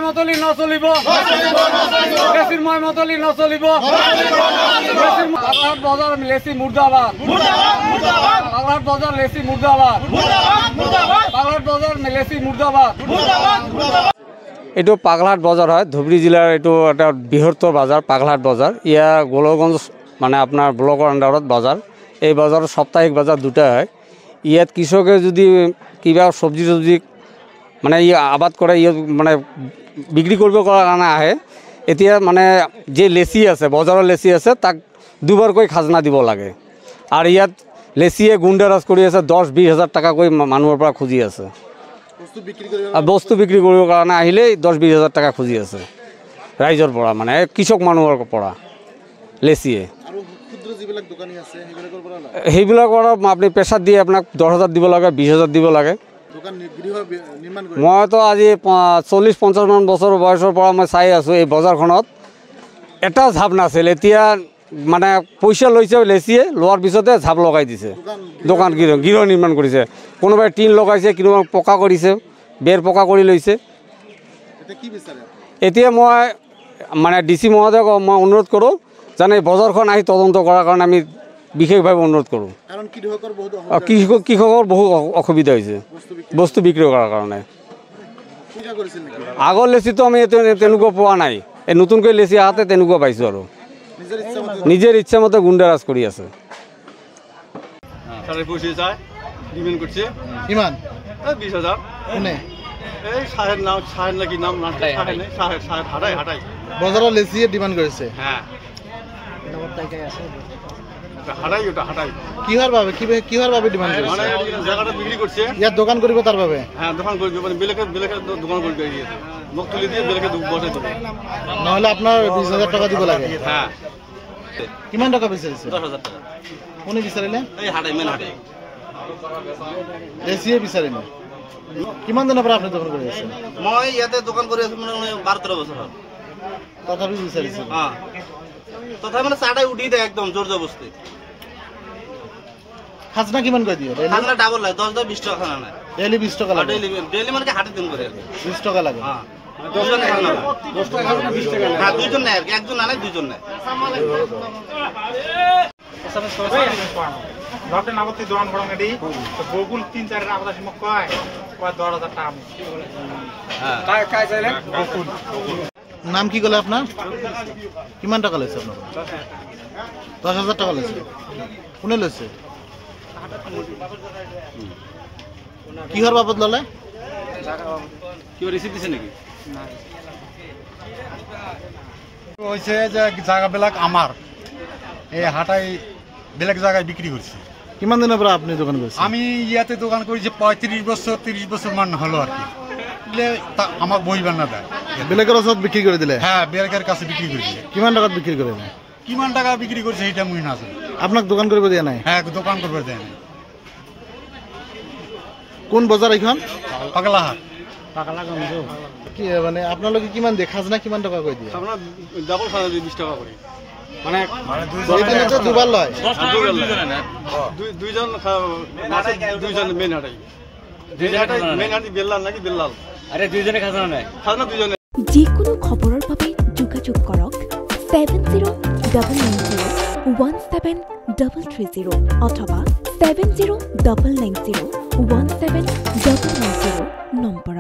মতলি নচলিব লেচিৰ মই মতলি নচলিব পাগলাহাট বজাৰ লেচি মুৰ্দাবাদ পাগলাহাট বজাৰ লেচি মুৰ্দাবাদ পাগলাহাট বজাৰ লেচি মুৰ্দাবাদ এইটো পাগলাহাট বজাৰ হয় ধুবুৰী জিলাৰ এইটো এটা বৃহত্তৰ বজাৰ পাগলাহাট বজাৰ ইয়া গোলগঞ্জ মানে আপোনাৰ ব্লকৰ আণ্ডাৰত বজাৰ এই বজাৰৰ সাপ্তাহিক বজাৰ দুটা হয় ইয়াত কৃষকে যদি কিবা চব্জি মানে ই আবাদ কৰে মানে বিক্ৰী কৰিব কাৰণে আহে এতিয়া মানে যে লেচি আছে বজাৰৰ লেচি আছে তাক দুবাৰকৈ খাজনা দিব লাগে আৰু ইয়াত লেচিয়ে গুণ্ডাৰাজ কৰি আছে 10-20 হাজাৰ টকাকৈ মানুহৰ পৰা খুজি আছে বস্তু বিক্ৰী কৰিবৰ কাৰণে আহিলেই 10-20 হাজাৰ টকা খুজি আছে ৰাইজৰ পৰা মানে কৃষক মানুহৰ পৰা লেচিয়ে সেইবিলাকৰ আপুনি প্ৰেছাৰ দিয়ে আপোনাক 10,000 দিব লাগে 20,000 দিব লাগে মইতো আজি 40-50 মান বছৰ বয়সৰ পৰা মই চাই আছোঁ এই বজাৰখনত এটা ঝাপ নাছিল এতিয়া মানে পইচা লৈছে লেচিয়ে লোৱাৰ পিছতে ঝাপ লগাই দিছে দোকান গৃহ নিৰ্মাণ কৰিছে কোনোবাই টিন লগাইছে কোনোবাই পকা কৰিছে বেৰ পকা কৰি লৈছে এতিয়া মই মানে ডিচি মহোদয়ক মই অনুৰোধ কৰোঁ জানে বজাৰখন আহি তদন্ত কৰাৰ কাৰণে আমি বিশেষভাৱে অনুৰোধ কৰোঁ কৃষকৰ বহু অসুবিধা হৈছে বস্তু বিক্ৰী কৰাৰ কাৰণে আগৰ লেচিটো আমি তেনেকুৱা পোৱা নাই এই নতুনকৈ লেচি আহাতে তেনেকুৱা পাইছোঁ আৰু নিজেৰ ইচ্ছা মতো গুন্ডাৰাজ কৰি আছে বজাৰৰ লেচিয়ে ডিমান্ড কৰিছে কিহৰ বাবে ডিমান্ড কৰিছে জায়গাটা বিক্ৰি কৰছে ইয়াত দোকান কৰিব তাৰ বাবে হ্যাঁ দোকান কৰবে মানে বেলেগে দোকান কৰবে মোক তুলি দিয়ে বেলেগে বসে দিবে নহলে আপোনাৰ 20,000 টাকা দিব লাগে হ্যাঁ কিমান টাকা বিচাৰিছে 10,000 টাকা কোনে বিচাৰিলে এই হাটাই মেন হাটাই লেচিয়ে বিচাৰিলে কিমান দিনৰ পৰা আপুনি দোকান কৰি আছে মই ইয়াতে দোকান কৰি আছো মানে 12-13 বছৰ হ'ল তথাপি বিচাৰিছে হ্যাঁ তথাপি মানে চাটাই উঠি দেয় একদম জোর জবরদস্তি খাজনা কিমান কই দিয়ে খাজনা ডাবল লাগে 10-20 টাকা খানা না ডেইলি 20 টাকা লাগে ডেইলি মানে হাটে দিন করে 20 টাকা লাগে হ্যাঁ 10 জন খানা 10 টাকা 20 টাকা হ্যাঁ দুইজন না একজন না দুইজন না ডক্টর নাগতি দোকান বড় গাড়ি তো বগুল 3-4 এর আবদাসি মক কয় 10,000 টাকা হ্যাঁ কাই চাইলে বগুল নাম কি কলে আপনার কিমান টাকা লৈছে আপনার 10,000 টাকা লৈছে কোনে লৈছে কিহৰ বাবদ ললে কিবা ৰিসিপ্ট দিছে নাকি হইছে যে জায়গাবিলাক আমাৰ এই হাটাই বেলেগ জায়গায় বিক্ৰি কৰছি কিমান দিনৰ পৰা আপনি দোকান কৰিছে আমি ইয়াতে দোকান কৰেছি 35 বছৰ মান হলো আৰ কি আমাৰ বইবাৰ না দেয় বেলেগেৰ ওচৰত বিক্রি করে দিলে হ্যাঁ বেলেগের কাছে বিক্রি করে দিলে কিমান টাকাত বিক্রি করে কিমান টাকা বিক্রি করছে এটা মুই না জানি আপনাক দোকান কৰিব দিয়া নাই হ্যাঁ দোকান কৰবে দেয় না কোন বজাৰ এইখন পাগলাহাট কি মানে আপোনালোকে কিমান দিয়ে খাজনা কিমান টাকা কৈ দিয়ে আমরা ডাবল খানা 20 টাকা করে মানে এইদিনতে দুবাৰ লয় দুইজন মেন হাটাই মেন হাটাই বেল্লাল নাকি বেল্লাল আৰে দুইজনে খাজনা নাই খাজনা দুইজনে যিকোনো খবৰৰ বাবে যোগাযোগ কৰক 7090173330 অথবা 7099017990 নম্বৰত